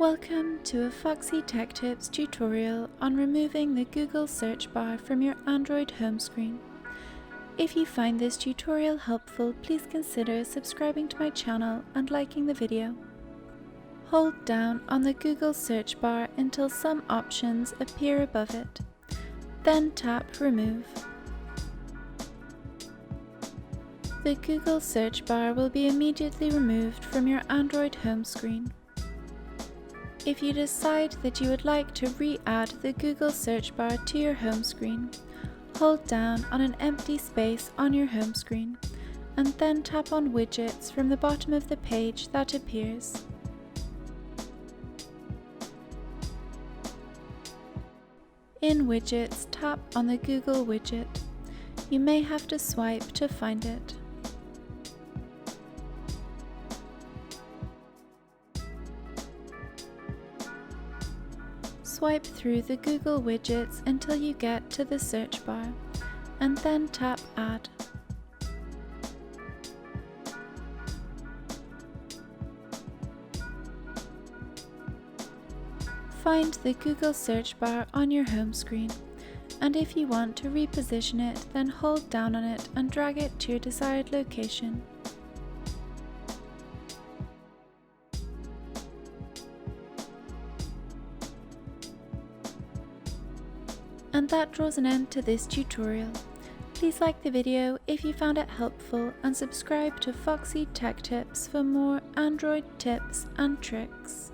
Welcome to a Foxy Tech Tips tutorial on removing the Google search bar from your Android home screen. If you find this tutorial helpful, please consider subscribing to my channel and liking the video. Hold down on the Google search bar until some options appear above it. Then tap Remove. The Google search bar will be immediately removed from your Android home screen. If you decide that you would like to re-add the Google search bar to your home screen, hold down on an empty space on your home screen, and then tap on Widgets from the bottom of the page that appears. In Widgets, tap on the Google widget. You may have to swipe to find it. Swipe through the Google widgets until you get to the search bar, and then tap Add. Find the Google search bar on your home screen, and if you want to reposition it, then hold down on it and drag it to your desired location. And that draws an end to this tutorial. Please like the video if you found it helpful and subscribe to Foxy Tech Tips for more Android tips and tricks.